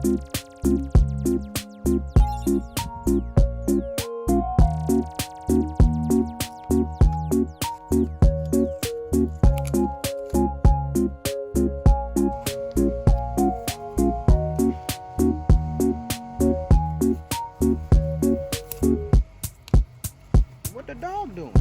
What the dog doing?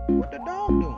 What the dog doing?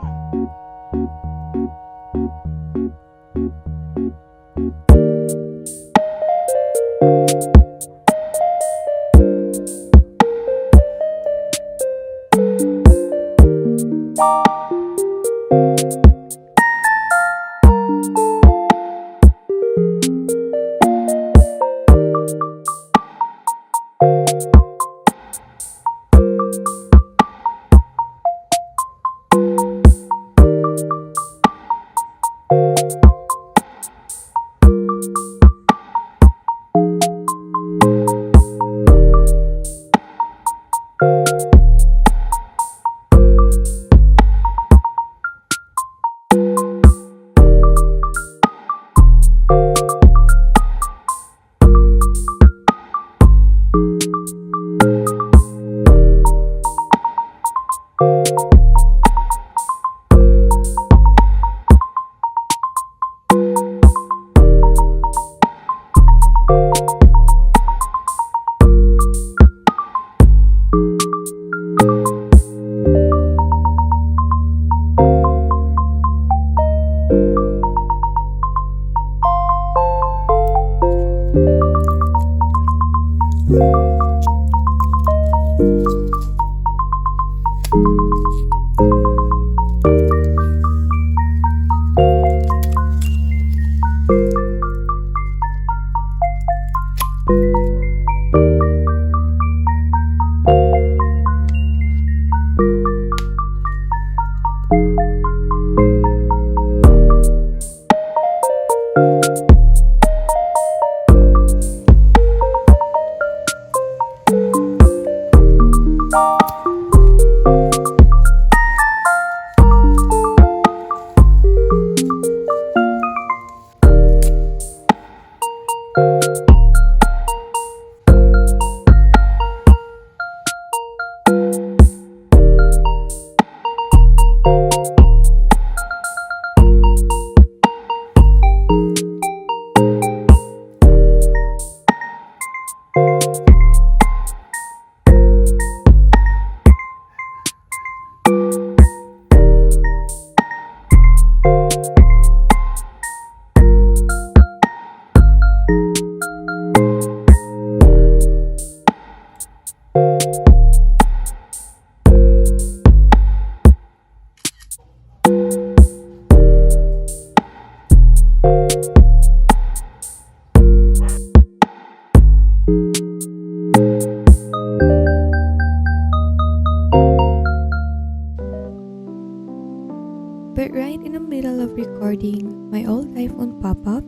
But right in the middle of recording, my old iPhone pop up.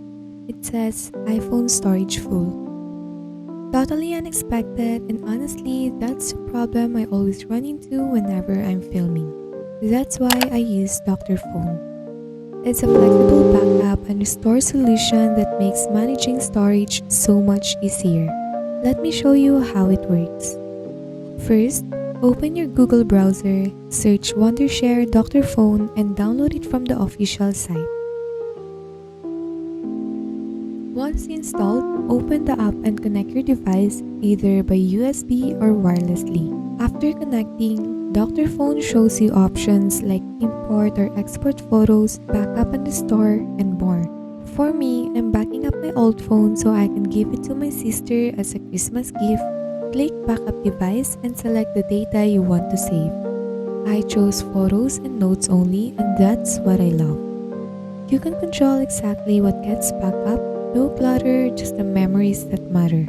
It says iPhone storage full. Totally unexpected, and honestly, that's a problem I always run into whenever I'm filming. That's why I use Dr.Fone. It's a flexible backup and restore solution that makes managing storage so much easier. Let me show you how it works. First, open your Google browser, search Wondershare Dr.Fone and download it from the official site. Once installed, open the app and connect your device either by USB or wirelessly. After connecting, Dr.Fone shows you options like import or export photos, backup and restore, and more. For me, I'm backing up my old phone so I can give it to my sister as a Christmas gift. Click Backup Device and select the data you want to save. I chose photos and notes only, and that's what I love. You can control exactly what gets backed up, no clutter, just the memories that matter.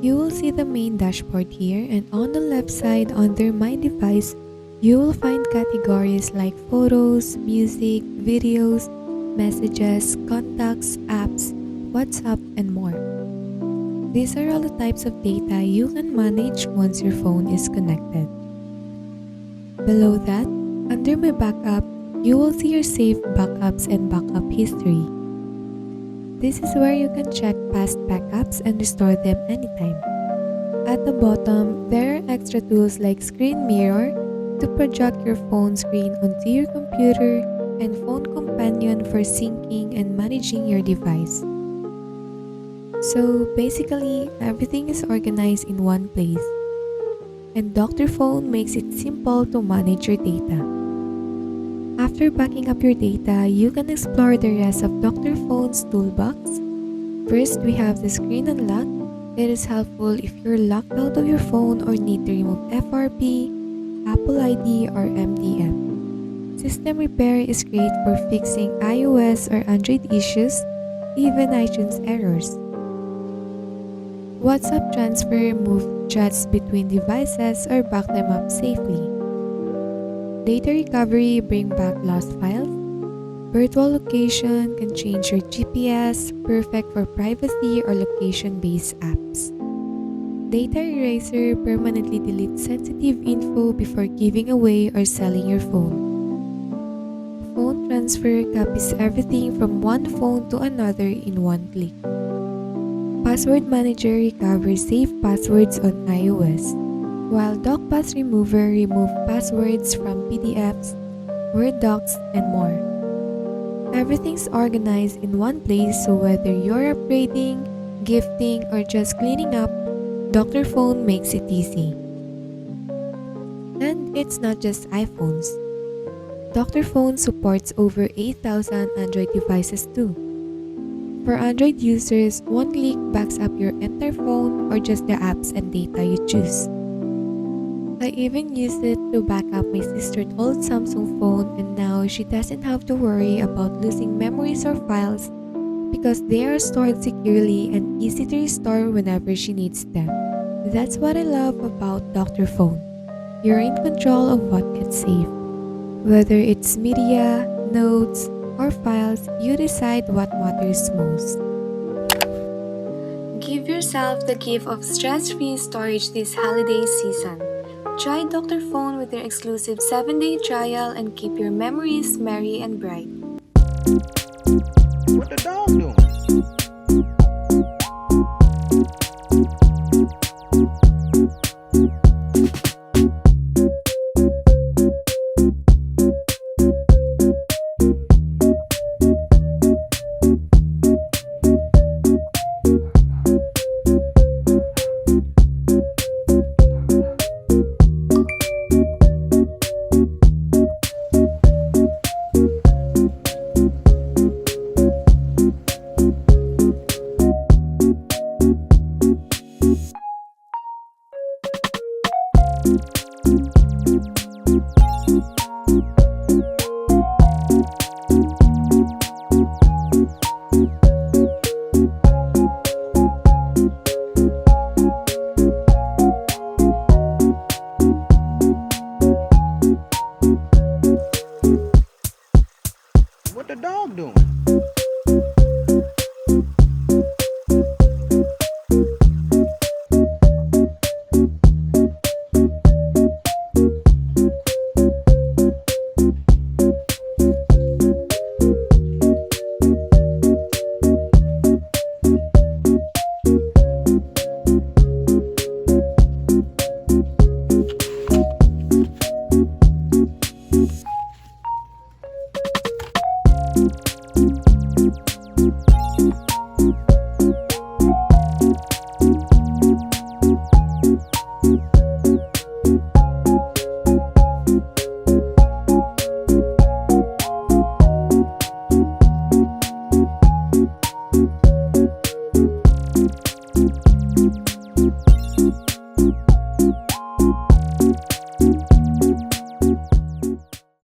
You will see the main dashboard here, and on the left side under My Device, you will find categories like photos, music, videos, messages, contacts, apps, WhatsApp, and more. These are all the types of data you can manage once your phone is connected. Below that, under My Backup, you will see your saved backups and backup history. This is where you can check past backups and restore them anytime. At the bottom, there are extra tools like Screen Mirror to project your phone screen onto your computer and Phone Companion for syncing and managing your device. So basically, everything is organized in one place. And Dr.Fone makes it simple to manage your data. After backing up your data, you can explore the rest of Dr.Fone's toolbox. First, we have the Screen Unlock. It is helpful if you're locked out of your phone or need to remove FRP, Apple ID, or MDM. System Repair is great for fixing iOS or Android issues, even iTunes errors. WhatsApp Transfer moves chats between devices or back them up safely. Data Recovery bring back lost files. Virtual Location can change your GPS, perfect for privacy or location-based apps. Data Eraser permanently deletes sensitive info before giving away or selling your phone. Phone Transfer copies everything from one phone to another in one click. Password Manager recovers saved passwords on iOS, while DocPass Remover removes passwords from PDFs, Word docs, and more. Everything's organized in one place, so whether you're upgrading, gifting, or just cleaning up, Dr.Fone makes it easy. And it's not just iPhones. Dr.Fone supports over 8,000 Android devices too. For Android users, one click backs up your entire phone or just the apps and data you choose. I even used it to back up my sister's old Samsung phone, and now she doesn't have to worry about losing memories or files because they are stored securely and easy to restore whenever she needs them. That's what I love about Dr.Fone. You're in control of what gets saved. Whether it's media, notes, or files, you decide what matters most. Give yourself the gift of stress-free storage this holiday season. Try Dr.Fone with their exclusive 7-day trial and keep your memories merry and bright. What the dog doing?